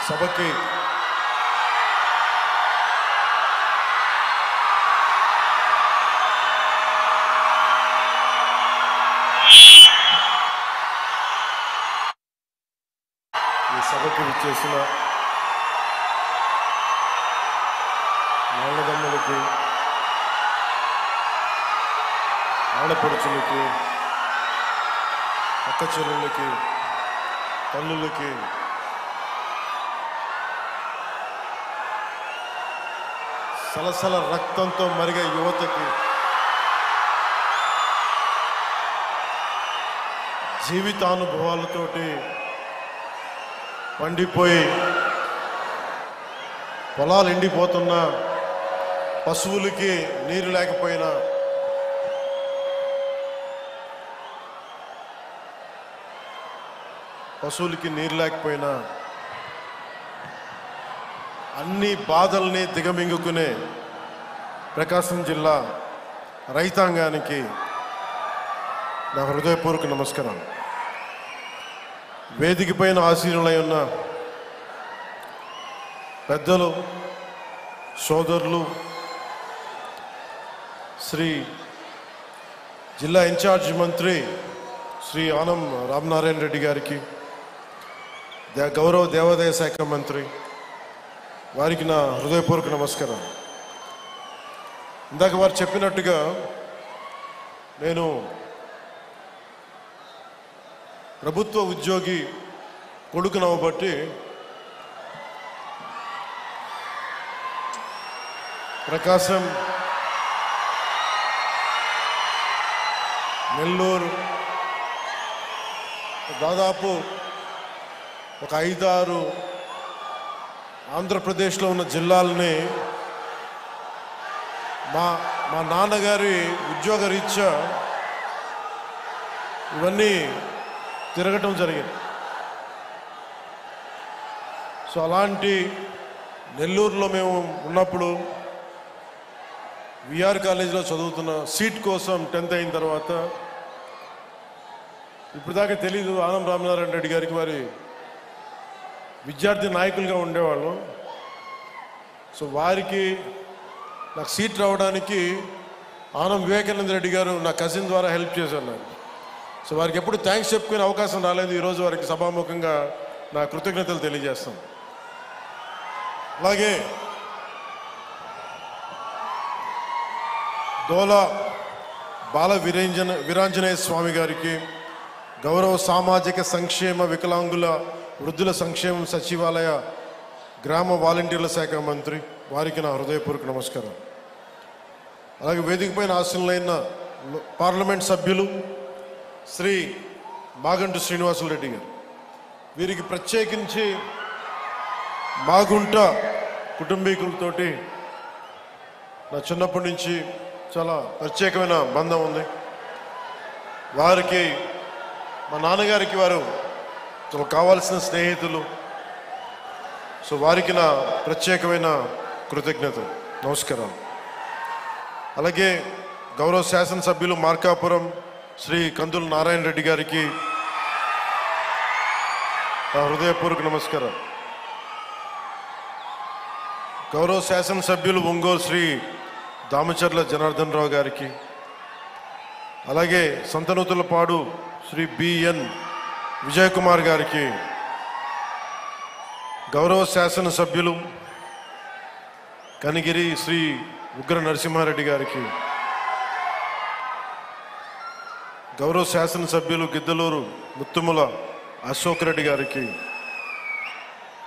సభకి విచ్చేసిన నాన్నదమ్ములకి, ఆడపడుచులకి, అక్క చెల్లెళ్ళకి, తల్లులకి, సలసల రక్తంతో మరిగే యువతకి, జీవితానుభవాలతోటి పండిపోయి పొలాలు ఎండిపోతున్న పశువులకి నీరు లేకపోయినా, అన్ని బాధల్ని దిగమింగుకునే ప్రకాశం జిల్లా రైతాంగానికి నా హృదయపూర్వక నమస్కారం. వేదిక పైన ఆసీనులై ఉన్న పెద్దలు, సోదరులు, శ్రీ జిల్లా ఇన్ఛార్జ్ మంత్రి శ్రీ ఆనం రామనారాయణ రెడ్డి గారికి, గౌరవ దేవాదాయ శాఖ మంత్రి వారికి నా హృదయపూర్వక నమస్కారం. ఇందాక వారు చెప్పినట్టుగా నేను ప్రభుత్వ ఉద్యోగి కొడుకునవ్వబట్టి ప్రకాశం, నెల్లూరు దాదాపు ఒక 5-6 ఆంధ్రప్రదేశ్లో ఉన్న జిల్లాలని మా నాన్నగారి ఉద్యోగ రీత్యా ఇవన్నీ తిరగటం జరిగింది. సో అలాంటి నెల్లూరులో మేము ఉన్నప్పుడు విఆర్ కాలేజీలో చదువుతున్న సీట్ కోసం 10th అయిన తర్వాత, ఇప్పుడు దాకా తెలీదు, ఆనం రామనారాయణ రెడ్డి గారికి వారి విద్యార్థి నాయకులుగా ఉండేవాళ్ళు. సో వారికి నాకు సీట్ రావడానికి ఆనం వివేకానంద రెడ్డి గారు నా కజిన్ ద్వారా హెల్ప్ చేశారు నాకు. సో వారికి ఎప్పుడు థ్యాంక్స్ చెప్పుకునే అవకాశం రాలేదు. ఈరోజు వారికి సభాముఖంగా నా కృతజ్ఞతలు తెలియజేస్తాను. అలాగే దోలా బాల వీరాంజనేయ స్వామి గారికి, గౌరవ సామాజిక సంక్షేమ వికలాంగుల వృద్ధుల సంక్షేమం సచివాలయ గ్రామ వాలంటీర్ల శాఖ మంత్రి వారికి నా హృదయపూర్వక నమస్కారం. అలాగే వేదికపైన ఆశీనులైన పార్లమెంట్ సభ్యులు శ్రీ మాగంటి శ్రీనివాసులరెడ్డి గారు, వీరికి ప్రత్యేకించి మాగుంట కుటుంబీకులతోటి నా చిన్నప్పటి నుంచి చాలా ప్రత్యేకమైన బంధం ఉంది. వారికి, మా నాన్నగారికి వారు చాలా కావాల్సిన స్నేహితులు. సో వారికి నా ప్రత్యేకమైన కృతజ్ఞతలు, నమస్కారం. అలాగే గౌరవ శాసనసభ్యులు మార్కాపురం శ్రీ కందుల నారాయణ రెడ్డి గారికి నా హృదయపూర్వక నమస్కారం. గౌరవ శాసనసభ్యులు ఒంగోలు శ్రీ దామచర్ల జనార్దన్ రావు గారికి, అలాగే సంతనూతులపాడు శ్రీ బిఎన్ విజయ్ కుమార్ గారికి, గౌరవ శాసనసభ్యులు కనిగిరి శ్రీ ఉగ్ర నరసింహారెడ్డి గారికి, గౌరవ శాసనసభ్యులు గిద్దలూరు ముత్తుముల అశోక్ రెడ్డి గారికి,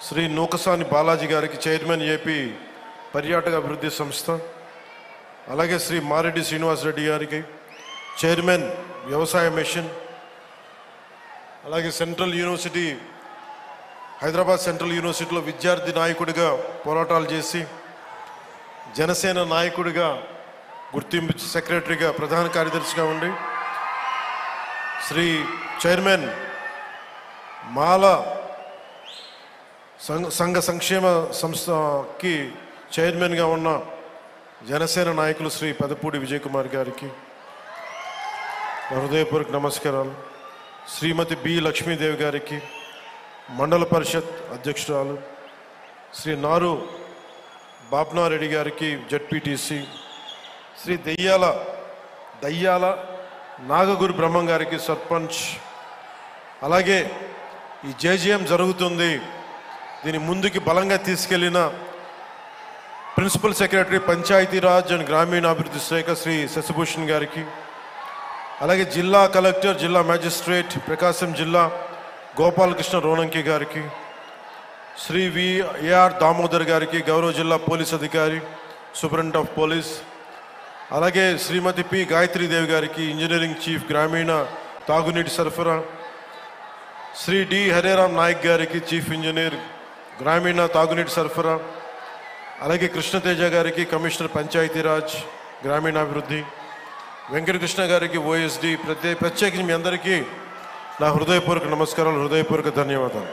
శ్రీ నూకసాని బాలాజీ గారికి, చైర్మన్ ఏపీ పర్యాటక అభివృద్ధి సంస్థ, అలాగే శ్రీ మారెడ్డి శ్రీనివాసరెడ్డి గారికి, చైర్మన్ వ్యవసాయ మిషన్, అలాగే సెంట్రల్ యూనివర్సిటీ, హైదరాబాద్ సెంట్రల్ యూనివర్సిటీలో విద్యార్థి నాయకుడిగా పోరాటాలు చేసి జనసేన నాయకుడిగా గుర్తింపు సెక్రటరీగా ప్రధాన కార్యదర్శిగా ఉండి, శ్రీ చైర్మన్ మాల సంఘ సంక్షేమ సంస్థకి చైర్మన్గా ఉన్న జనసేన నాయకులు శ్రీ పెదపూడి విజయ్ కుమార్ గారికి హృదయపూర్వక నమస్కారాలు. శ్రీమతి బి లక్ష్మీదేవి గారికి, మండల పరిషత్ అధ్యక్షురాలు, శ్రీ నారు బాప్నారెడ్డి గారికి జెడ్పీటీసీ, శ్రీ దయ్యాల నాగగురు బ్రహ్మం గారికి సర్పంచ్, అలాగే ఈ జేజేఎం జరుగుతుంది దీన్ని ముందుకి బలంగా తీసుకెళ్లిన ప్రిన్సిపల్ సెక్రటరీ పంచాయతీరాజ్ అండ్ గ్రామీణాభివృద్ధి శాఖ శ్రీ శశిభూషణ్ గారికి, అలాగే జిల్లా కలెక్టర్, జిల్లా మ్యాజిస్ట్రేట్ ప్రకాశం జిల్లా గోపాలకృష్ణ రోణంకి గారికి, శ్రీ ఏఆర్ దామోదర్ గారికి గౌరవ జిల్లా పోలీస్ అధికారి సూపరింటెండెంట్ ఆఫ్ పోలీస్, అలాగే శ్రీమతి పి గాయత్రీదేవి గారికి ఇంజనీరింగ్ చీఫ్ గ్రామీణ తాగునీటి సరఫరా, శ్రీ డి హరేరామ్ నాయక్ గారికి చీఫ్ ఇంజనీర్ గ్రామీణ తాగునీటి సరఫరా, అలాగే కృష్ణతేజ గారికి కమిషనర్ పంచాయతీరాజ్ గ్రామీణాభివృద్ధి, వెంకటకృష్ణ గారికి ఓఎస్డి, ప్రత్యేకించి మీ అందరికీ నా హృదయపూర్వక నమస్కారాలు, హృదయపూర్వక ధన్యవాదాలు.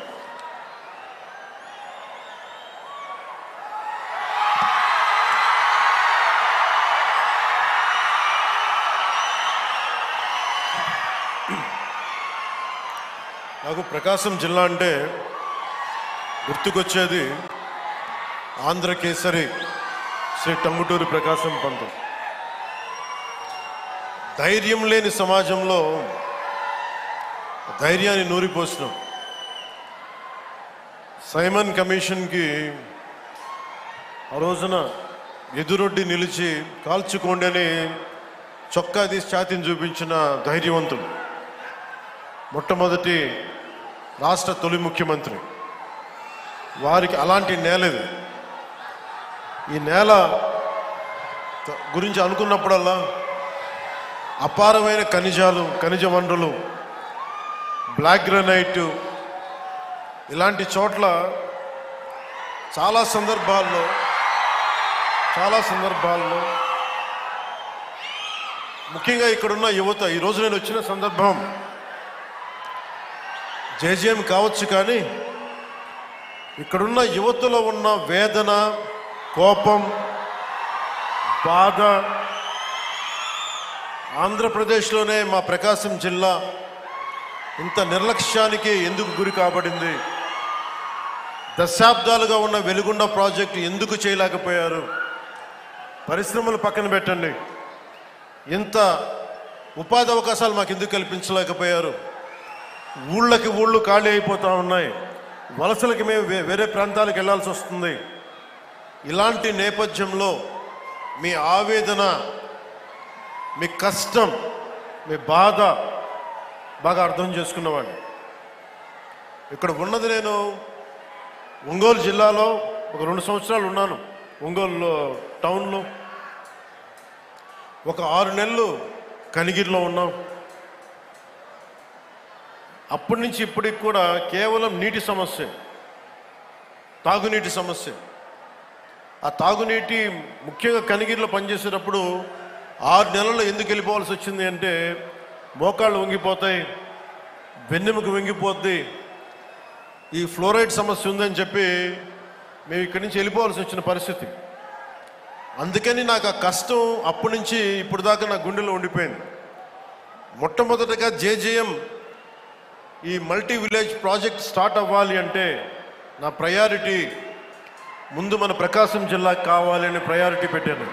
నాకు ప్రకాశం జిల్లా అంటే గుర్తుకొచ్చేది ఆంధ్ర కేసరి శ్రీ టంగుటూరి ప్రకాశం పంతులు. ధైర్యం లేని సమాజంలో ధైర్యాన్ని నూరిపోసినాం. సైమన్ కమిషన్కి ఆ రోజున ఎదురొడ్డి నిలిచి కాల్చుకోండి అని చొక్కా తీసి ఛాతీని చూపించిన ధైర్యవంతుడు, మొట్టమొదటి రాష్ట్ర తొలి ముఖ్యమంత్రి. వారికి అలాంటి నేల ఇది. ఈ నేల గురించి అనుకున్నప్పుడల్లా అపారమైన ఖనిజ వనరులు, బ్లాక్ గ్రానైట్, ఇలాంటి చోట్ల చాలా సందర్భాల్లో ముఖ్యంగా ఇక్కడున్న యువత, ఈరోజు నేను వచ్చిన సందర్భం జేజేఎం కావచ్చు, కానీ ఇక్కడున్న యువతలో ఉన్న వేదన, కోపం, బాధ, ఆంధ్రప్రదేశ్లోనే మా ప్రకాశం జిల్లా ఇంత నిర్లక్ష్యానికి ఎందుకు గురి కాబడింది, దశాబ్దాలుగా ఉన్న వెలుగొండ ప్రాజెక్టు ఎందుకు చేయలేకపోయారు, పరిశ్రమలు పక్కన పెట్టండి, ఇంత ఉపాధి అవకాశాలు మాకు ఎందుకు కల్పించలేకపోయారు, ఊళ్ళు ఖాళీ అయిపోతూ ఉన్నాయి, వలసలకి మేము వేరే ప్రాంతాలకు వెళ్ళాల్సి వస్తుంది. ఇలాంటి నేపథ్యంలో మీ ఆవేదన, మీ కష్టం, మీ బాధ బాగా అర్థం చేసుకున్నవాడిని. ఇక్కడ ఉన్నది నేను ఒంగోలు జిల్లాలో ఒక 2 సంవత్సరాలు ఉన్నాను. ఒంగోలు టౌన్లో ఒక 6 నెలలు కనిగిరిలో ఉన్నాం. అప్పటి నుంచి ఇప్పటికి కూడా కేవలం నీటి సమస్య, తాగునీటి సమస్య. ఆ తాగునీటి ముఖ్యంగా కనిగిరిలో పనిచేసేటప్పుడు 6 నెలల్లో ఎందుకు వెళ్ళిపోవాల్సి వచ్చింది అంటే, మోకాళ్ళు వంగిపోతాయి, వెన్నెముక వంగిపోద్ది, ఈ ఫ్లోరైడ్ సమస్య ఉందని చెప్పి మేము ఇక్కడి నుంచి వెళ్ళిపోవాల్సి వచ్చిన పరిస్థితి. అందుకని నాకు ఆ కష్టం అప్పటి నుంచి ఇప్పుడు దాకా నా గుండెలో ఉండిపోయింది. మొట్టమొదటగా జేజేఎం ఈ మల్టీ విలేజ్ ప్రాజెక్ట్ స్టార్ట్ అవ్వాలి అంటే నా ప్రయారిటీ ముందు మన ప్రకాశం జిల్లాకు కావాలి అని ప్రయారిటీ పెట్టాను.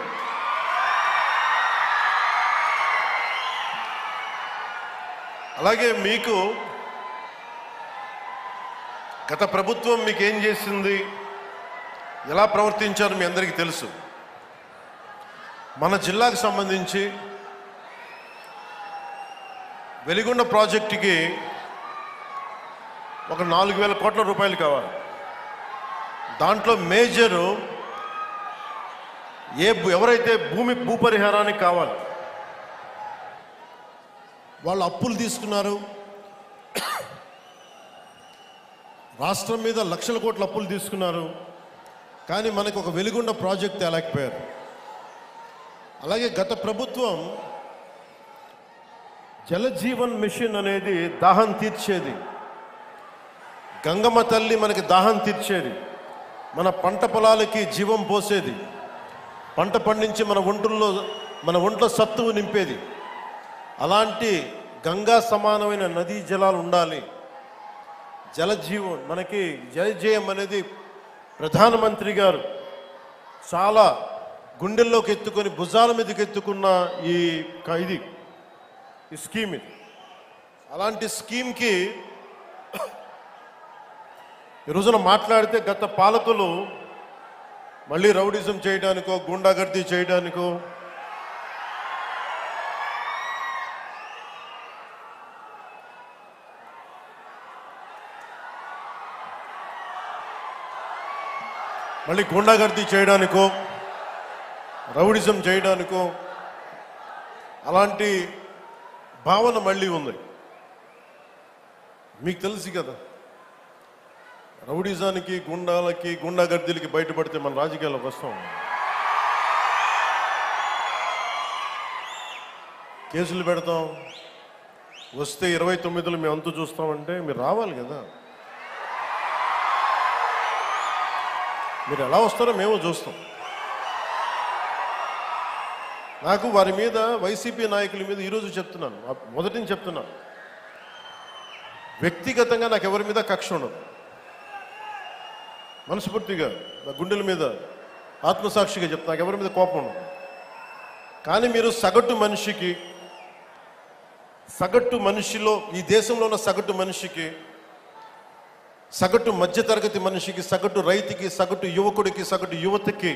అలాగే మీకు గత ప్రభుత్వం మీకు ఏం చేసింది, ఎలా ప్రవర్తించారో మీ అందరికీ తెలుసు. మన జిల్లాకు సంబంధించి వెలిగొండ ప్రాజెక్టుకి ఒక 4,000 కోట్ల రూపాయలు కావాలి. దాంట్లో మేజరు ఎవరైతే భూపరిహారానికి కావాలి, వాళ్ళు అప్పులు తీసుకున్నారు. రాష్ట్రం మీద లక్షల కోట్ల అప్పులు తీసుకున్నారు, కానీ మనకు ఒక వెలిగొండ ప్రాజెక్ట్ తేలేకపోయారు. అలాగే గత ప్రభుత్వం జలజీవన్ మిషన్ అనేది దాహం తీర్చేది, గంగమ్మ తల్లి మనకి దాహం తీర్చేది, మన పంట పొలాలకి జీవం పోసేది, పంట పండించి మన ఒంట్లో సత్తువు నింపేది. అలాంటి గంగా సమానమైన నదీ జలాలు ఉండాలి. జలజీవం మనకి జలజేయం అనేది ప్రధానమంత్రి గారు చాలా గుండెల్లోకి ఎత్తుకొని భుజాల మీదకి ఎత్తుకున్న ఈ స్కీమ్ ఇది. అలాంటి స్కీమ్కి ఈ రోజున మాట్లాడితే గత పాలకులు మళ్ళీ రౌడిజం చేయడానికో గూండాగర్దీ చేయడానికో రౌడిజం చేయడానికో అలాంటి భావన మళ్ళీ ఉంది. మీకు తెలుసు కదా, రౌడిజానికి గుండాగర్దీలకి బయటపడితే మన రాజకీయాల్లోకి వస్తాం. కేసులు పెడతాం, వస్తే 29లో మేము అంతు చూస్తామంటే మీరు రావాలి కదా. మీరు ఎలా వస్తారో మేము చూస్తాం. నాకు వారి మీద, వైసీపీ నాయకుల మీద ఈరోజు చెప్తున్నాను, మొదటి నుంచి చెప్తున్నాను, వ్యక్తిగతంగా నాకు ఎవరి మీద కక్ష ఉండదు. మనస్ఫూర్తిగా నా గుండెల మీద ఆత్మసాక్షిగా చెప్తా, నాకు ఎవరి మీద కోపం ఉండదు. కానీ మీరు సగటు మనిషిలో, ఈ దేశంలో ఉన్న సగటు మనిషికి, సగటు మధ్యతరగతి మనిషికి, సగటు రైతుకి, సగటు యువకుడికి, సగటు యువతకి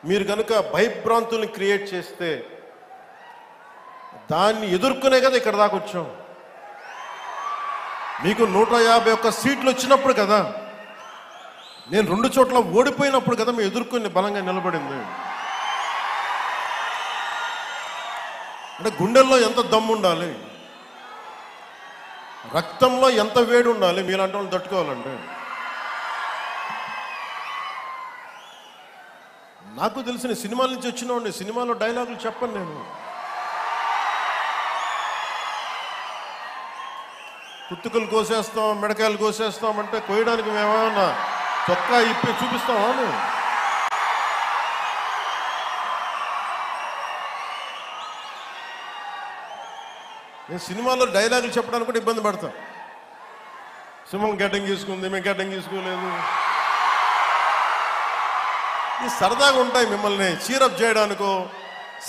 మీరు కనుక భయభ్రాంతుల్ని క్రియేట్ చేస్తే దాన్ని ఎదుర్కొనే కదా ఇక్కడ దాకా వచ్చాం. మీకు 151 సీట్లు వచ్చినప్పుడు కదా, నేను 2 చోట్ల ఓడిపోయినప్పుడు కదా మేము ఎదుర్కొని బలంగా నిలబడింది. అంటే గుండెల్లో ఎంత దమ్ము ఉండాలి, రక్తంలో ఎంత వేడి ఉండాలి మీలాంటి వాళ్ళు తట్టుకోవాలంటే. నాకు తెలిసిన సినిమాల నుంచి వచ్చినవాడిని, సినిమాలో డైలాగులు చెప్పను నేను. కుత్తుకలు కోసేస్తాం, మిడకాయలు కోసేస్తాం అంటే కోయడానికి మేమేమన్నా చొక్కా ఇప్పి చూపిస్తామా? నేను సినిమాలో డైలాగులు చెప్పడానికి కూడా ఇబ్బంది పడతాను. సింహం గడ్డం గీసుకుంది, మేము గడ్డం గీసుకోలేదు. ఈ సరదాగా ఉంటాయి మిమ్మల్ని చీరప్ చేయడానికో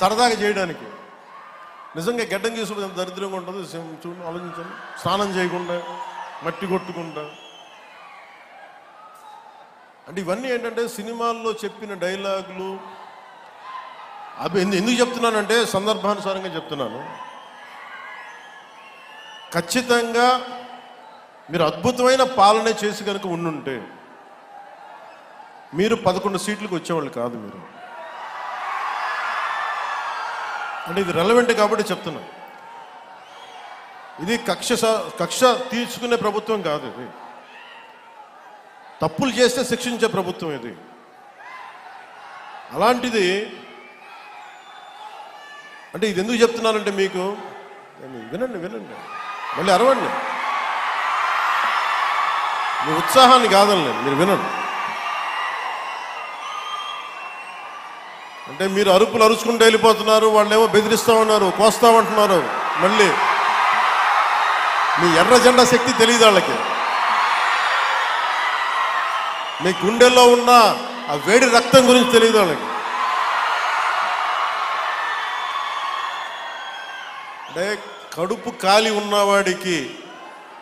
సరదాగా చేయడానికి. నిజంగా గడ్డం గీసుకోవడం ఎంత దరిద్రంగా ఉంటుంది చూడండి, ఆలోచించండి. స్నానం చేయకుండా, మట్టి కొట్టుకుంటా. అంటే ఇవన్నీ ఏంటంటే సినిమాల్లో చెప్పిన డైలాగులు. అవి ఎందుకు చెప్తున్నానంటే సందర్భానుసారంగా చెప్తున్నాను. ఖచ్చితంగా మీరు అద్భుతమైన పాలన చేసి కనుక ఉండుంటే మీరు 11 సీట్లకు వచ్చేవాళ్ళు కాదు. మీరు అంటే ఇది రెలవెంట్ కాబట్టి చెప్తున్నా. ఇది కక్ష తీర్చుకునే ప్రభుత్వం కాదు. ఇది తప్పులు చేస్తే శిక్షించే ప్రభుత్వం ఇది. అలాంటిది అంటే ఇది ఎందుకు చెప్తున్నానంటే మీకు వినండి, మళ్ళీ అరవండి. మీ ఉత్సాహాన్ని కాదని మీరు వినండి. అంటే మీరు అరుపులు అరుచుకుంటూ వెళ్ళిపోతున్నారు, వాళ్ళేమో బెదిరిస్తూ ఉన్నారు, కోస్తామంటున్నారు. మళ్ళీ మీ ఎర్ర జెండా శక్తి తెలియదు వాళ్ళకి. మీ గుండెల్లో ఉన్న ఆ వేడి రక్తం గురించి తెలియదు వాళ్ళకి. అంటే కడుపు కాలి ఉన్నవాడికి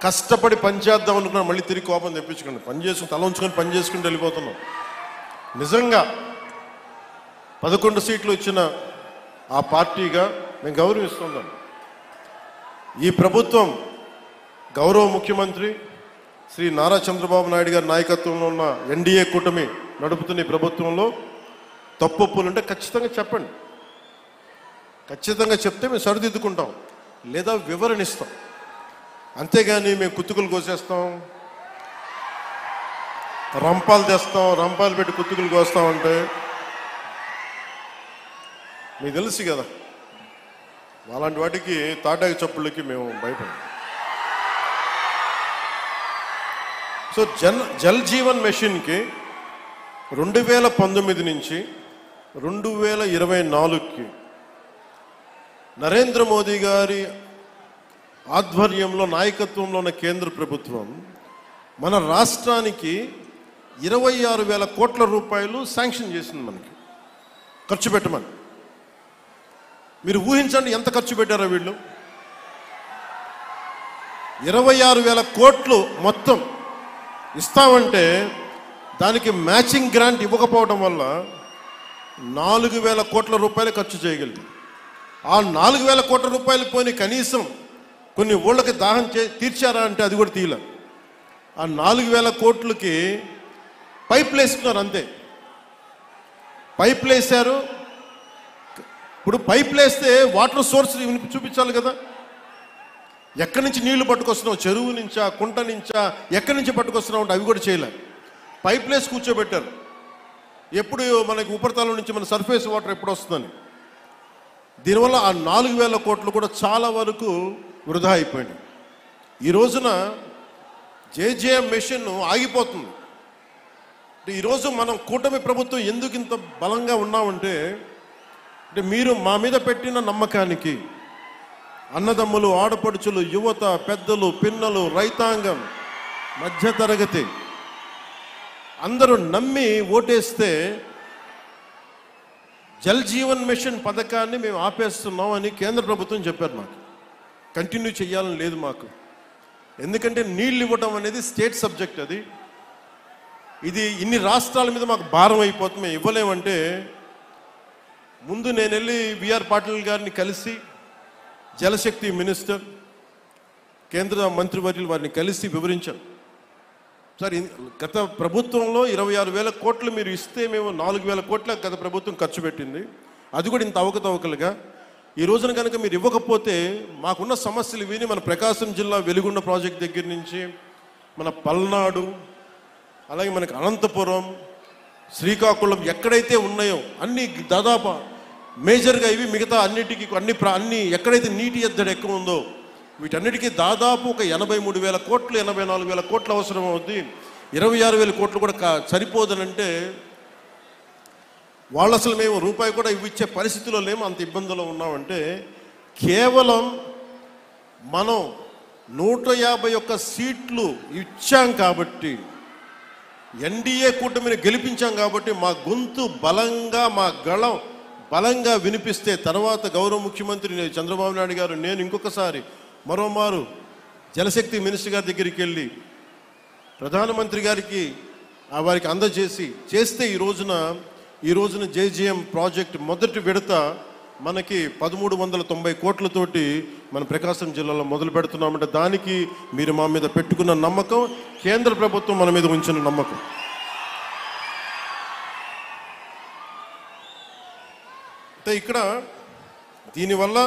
కష్టపడి పనిచేద్దాం అనుకున్నా మళ్ళీ తిరిగి కోపం తెప్పించుకోండి. పని చేసుకుని తల ఉంచుకొని పని చేసుకుంటూ వెళ్ళిపోతున్నాం. నిజంగా 11 సీట్లు వచ్చిన ఆ పార్టీగా మేము గౌరవిస్తున్నాం. ఈ ప్రభుత్వం గౌరవ ముఖ్యమంత్రి శ్రీ నారా చంద్రబాబు నాయుడు గారి నాయకత్వంలో ఉన్న ఎన్డీఏ కూటమి నడుపుతున్న ఈ ప్రభుత్వంలో తప్పులుంటే ఖచ్చితంగా చెప్పండి. ఖచ్చితంగా చెప్తే మేము సరిదిద్దుకుంటాం, లేదా వివరణ ఇస్తాం. అంతేగాని మేము కుత్తుకులు కోసేస్తాం, రంపాలు తెస్తాం, రంపాలు పెట్టి కుత్తుకులు కోస్తామంటే మీకు తెలుసు కదా, అలాంటి వాటికి తాటాకి చప్పుళ్ళకి మేము భయపడం. సో జల్ జీవన్ మిషన్కి 2019 నుంచి 2024కి నరేంద్ర మోదీ గారి ఆధ్వర్యంలో నాయకత్వంలో ఉన్న కేంద్ర ప్రభుత్వం మన రాష్ట్రానికి 26,000 కోట్ల రూపాయలు శాంక్షన్ చేసింది మనకి ఖర్చు పెట్టమని. మీరు ఊహించండి ఎంత ఖర్చు పెట్టారో వీళ్ళు. 26,000 కోట్లు మొత్తం ఇస్తామంటే దానికి మ్యాచింగ్ గ్రాంట్ ఇవ్వకపోవడం వల్ల 4,000 కోట్ల రూపాయలు ఖర్చు చేయగలిగింది. ఆ 4,000 కోట్ల రూపాయలు పోయి కనీసం కొన్ని ఊళ్ళకి దాహం తీర్చారా అంటే అది కూడా తీయలే. ఆ 4,000 కోట్లకి పైపులు వేసుకున్నారు అంతే. పైపులు వేశారు. ఇప్పుడు పైపులు వేస్తే వాటర్ సోర్స్ చూపించాలి కదా. ఎక్కడి నుంచి నీళ్లు పట్టుకొస్తున్నావు, చెరువు నుంచా, కుంట నుంచా, ఎక్కడి నుంచి పట్టుకొస్తున్నావు అంటే అవి కూడా చేయలే. పైపులు వేసి కూర్చోబెట్టారు. ఎప్పుడు మనకి ఉపరితలం నుంచి మన సర్ఫేస్ వాటర్ ఎప్పుడు వస్తుందని. దీనివల్ల ఆ 4,000 కోట్లు కూడా చాలా వరకు వృధా అయిపోయింది. ఈ రోజున జేజేఎం మెషిన్ ఆగిపోతుంది. ఈరోజు మనం కూటమి ప్రభుత్వం ఎందుకు ఇంత బలంగా ఉన్నామంటే మీరు మా మీద పెట్టిన నమ్మకానికి అన్నదమ్ములు, ఆడపడుచులు, యువత, పెద్దలు, పిన్నలు, రైతాంగం, మధ్యతరగతి అందరూ నమ్మి ఓటేస్తే జల్ జీవన్ మిషన్ పథకాన్ని మేము ఆపేస్తున్నాం అని కేంద్ర ప్రభుత్వం చెప్పారు. మాకు కంటిన్యూ చేయాలని లేదు మాకు. ఎందుకంటే నీళ్ళు ఇవ్వడం అనేది స్టేట్ సబ్జెక్ట్. ఇది ఇన్ని రాష్ట్రాల మీద మాకు భారం అయిపోతుంది, మేము ఇవ్వలేమంటే ముందు నేను వెళ్ళి బిఆర్ పాటిల్ గారిని కలిసి, జలశక్తి మినిస్టర్, కేంద్ర మంత్రివర్యులు వారిని కలిసి వివరించాను. సార్, గత ప్రభుత్వంలో 26,000 కోట్లు మీరు ఇస్తే మేము 4,000 కోట్ల గత ప్రభుత్వం ఖర్చు పెట్టింది. అది కూడా ఇంత అవకతవకలుగా. ఈ రోజున కనుక మీరు ఇవ్వకపోతే మాకున్న సమస్యలు విని మన ప్రకాశం జిల్లా వెలుగొండ ప్రాజెక్ట్ దగ్గర నుంచి మన పల్నాడు, అలాగే మనకి అనంతపురం, శ్రీకాకుళం ఎక్కడైతే ఉన్నాయో అన్ని దాదాపు మేజర్గా ఇవి, మిగతా అన్నిటికీ అన్ని ఎక్కడైతే నీటి ఎద్దడి ఎక్కువ ఉందో వీటన్నిటికీ దాదాపు ఒక 83,000 కోట్లు, 84,000 కోట్లు అవసరం అవుద్ది. 26,000 కోట్లు కూడా సరిపోదనంటే వాళ్ళు అసలు మేము రూపాయి కూడా ఇచ్చే పరిస్థితిలో లేము, అంత ఇబ్బందుల్లో ఉన్నామంటే కేవలం మనం 151 సీట్లు ఇచ్చాం కాబట్టి, ఎన్డీఏ కూటమిని గెలిపించాం కాబట్టి మా గొంతు బలంగా, మా గళం బలంగా వినిపిస్తే తర్వాత గౌరవ ముఖ్యమంత్రి చంద్రబాబు నాయుడు గారు, నేను ఇంకొకసారి మరోమారు జలశక్తి మినిస్టర్ గారి దగ్గరికి వెళ్ళి ప్రధానమంత్రి గారికి వారికి అందజేసి చేస్తే ఈ రోజున జేజేఎం ప్రాజెక్ట్ మొదటి విడత మనకి 1,390 కోట్లతోటి మన ప్రకాశం జిల్లాలో మొదలు పెడుతున్నామంటే దానికి మీరు మా మీద పెట్టుకున్న నమ్మకం, కేంద్ర ప్రభుత్వం మన మీద ఉంచిన నమ్మకం. అంటే ఇక్కడ దీనివల్ల